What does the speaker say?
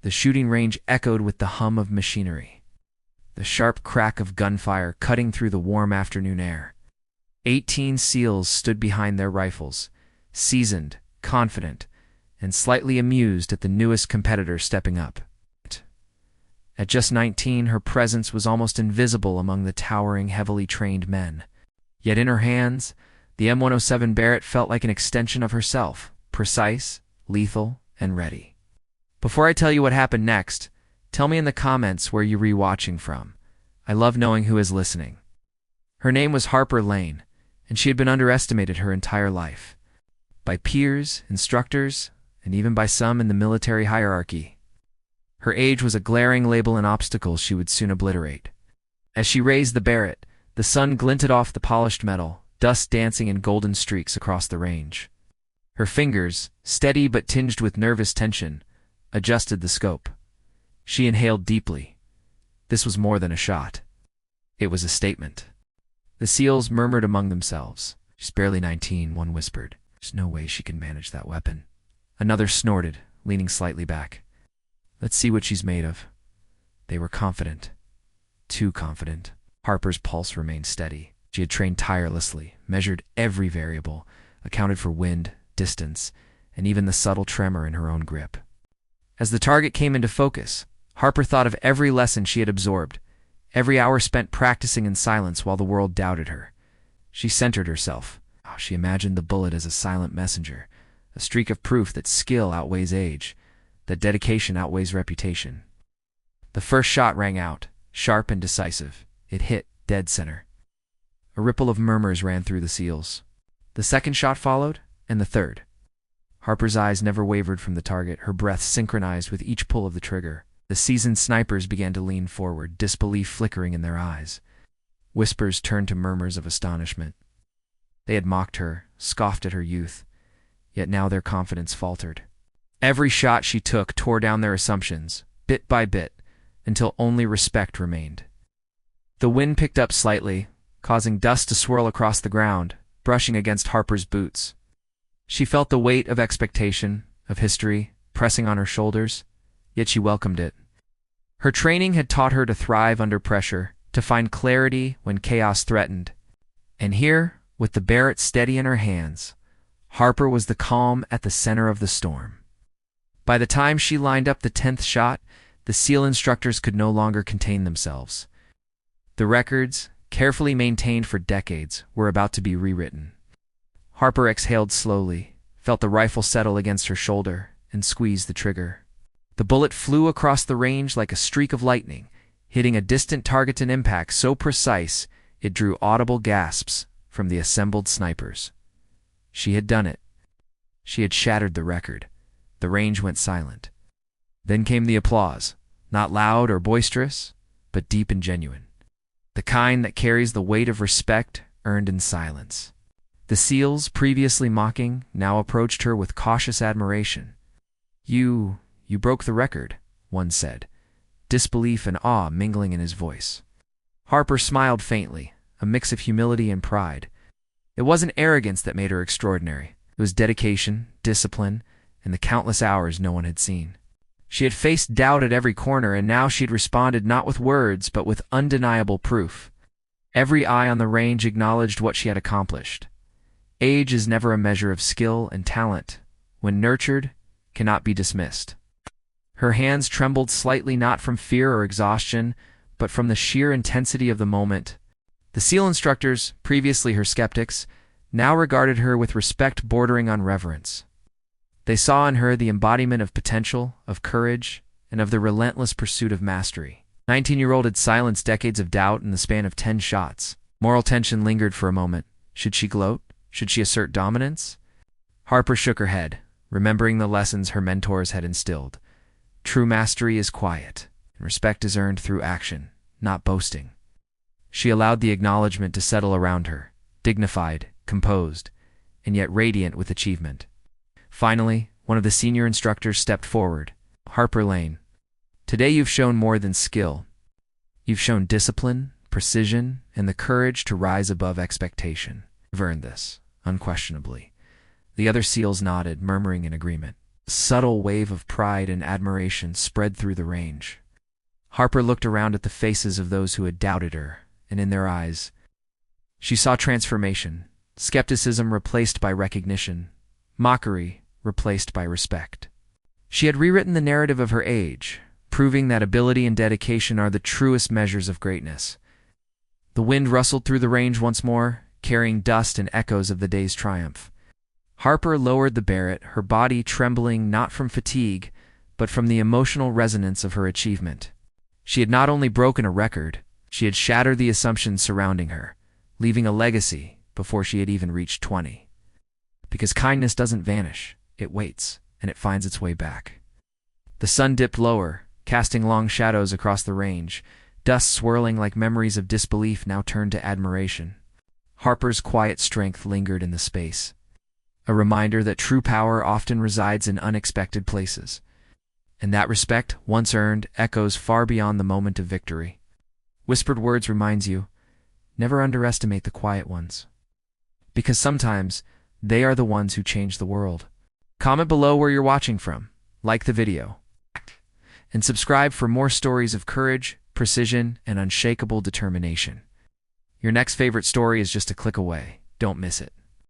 The shooting range echoed with the hum of machinery, the sharp crack of gunfire cutting through the warm afternoon air. 18 SEALs stood behind their rifles, seasoned, confident, and slightly amused at the newest competitor stepping up. At just 19, her presence was almost invisible among the towering, heavily trained men. Yet in her hands, the M107 Barrett felt like an extension of herself, precise, lethal, and ready. Before I tell you what happened next, tell me in the comments where you're rewatching from. I love knowing who is listening. Her name was Harper Lane, and she had been underestimated her entire life. By peers, instructors, and even by some in the military hierarchy. Her age was a glaring label and obstacle she would soon obliterate. As she raised the Barrett, the sun glinted off the polished metal, dust dancing in golden streaks across the range. Her fingers, steady but tinged with nervous tension, adjusted the scope. She inhaled deeply. This was more than a shot. It was a statement. The SEALs murmured among themselves. "She's barely 19, one whispered. There's no way she can manage that weapon." Another snorted, leaning slightly back. "Let's see what she's made of." They were confident. Too confident. Harper's pulse remained steady. She had trained tirelessly, measured every variable, accounted for wind, distance, and even the subtle tremor in her own grip. As the target came into focus, Harper thought of every lesson she had absorbed, every hour spent practicing in silence while the world doubted her. She centered herself. She imagined the bullet as a silent messenger, a streak of proof that skill outweighs age, that dedication outweighs reputation. The first shot rang out, sharp and decisive. It hit dead center. A ripple of murmurs ran through the SEALs. The second shot followed, and the third. Harper's eyes never wavered from the target, her breath synchronized with each pull of the trigger. The seasoned snipers began to lean forward, disbelief flickering in their eyes. Whispers turned to murmurs of astonishment. They had mocked her, scoffed at her youth, yet now their confidence faltered. Every shot she took tore down their assumptions, bit by bit, until only respect remained. The wind picked up slightly, causing dust to swirl across the ground, brushing against Harper's boots. She felt the weight of expectation, of history, pressing on her shoulders, yet she welcomed it. Her training had taught her to thrive under pressure, to find clarity when chaos threatened. And here, with the Barrett steady in her hands, Harper was the calm at the center of the storm. By the time she lined up the 10th shot, the SEAL instructors could no longer contain themselves. The records, carefully maintained for decades, were about to be rewritten. Harper exhaled slowly, felt the rifle settle against her shoulder, and squeezed the trigger. The bullet flew across the range like a streak of lightning, hitting a distant target in impact so precise it drew audible gasps from the assembled snipers. She had done it. She had shattered the record. The range went silent. Then came the applause, not loud or boisterous, but deep and genuine. The kind that carries the weight of respect earned in silence. The SEALs, previously mocking, now approached her with cautious admiration. You broke the record," one said, disbelief and awe mingling in his voice. Harper smiled faintly, a mix of humility and pride. It wasn't arrogance that made her extraordinary. It was dedication, discipline, and the countless hours no one had seen. She had faced doubt at every corner, and now she'd responded not with words, but with undeniable proof. Every eye on the range acknowledged what she had accomplished. Age is never a measure of skill, and talent, when nurtured, cannot be dismissed. Her hands trembled slightly, not from fear or exhaustion, but from the sheer intensity of the moment. The SEAL instructors, previously her skeptics, now regarded her with respect bordering on reverence. They saw in her the embodiment of potential, of courage, and of the relentless pursuit of mastery. 19-year-old had silenced decades of doubt in the span of 10 shots. Moral tension lingered for a moment. Should she gloat? Should she assert dominance? Harper shook her head, remembering the lessons her mentors had instilled. True mastery is quiet, and respect is earned through action, not boasting. She allowed the acknowledgement to settle around her, dignified, composed, and yet radiant with achievement. Finally, one of the senior instructors stepped forward. "Harper Lane, today you've shown more than skill. You've shown discipline, precision, and the courage to rise above expectation. You've earned this, unquestionably." The other SEALs nodded, murmuring in agreement. subtle wave of pride and admiration spread through the range. Harper looked around at the faces of those who had doubted her, and in their eyes, she saw transformation, skepticism replaced by recognition, mockery replaced by respect. She had rewritten the narrative of her age, proving that ability and dedication are the truest measures of greatness. The wind rustled through the range once more, carrying dust and echoes of the day's triumph. Harper lowered the Barrett, her body trembling not from fatigue, but from the emotional resonance of her achievement. She had not only broken a record, she had shattered the assumptions surrounding her, leaving a legacy before she had even reached 20. Because kindness doesn't vanish, it waits, and it finds its way back. The sun dipped lower, casting long shadows across the range, dust swirling like memories of disbelief now turned to admiration. Harper's quiet strength lingered in the space, a reminder that true power often resides in unexpected places. And that respect, once earned, echoes far beyond the moment of victory. Whispered words reminds you, never underestimate the quiet ones. Because sometimes, they are the ones who change the world. Comment below where you're watching from, like the video, and subscribe for more stories of courage, precision, and unshakable determination. Your next favorite story is just a click away. Don't miss it.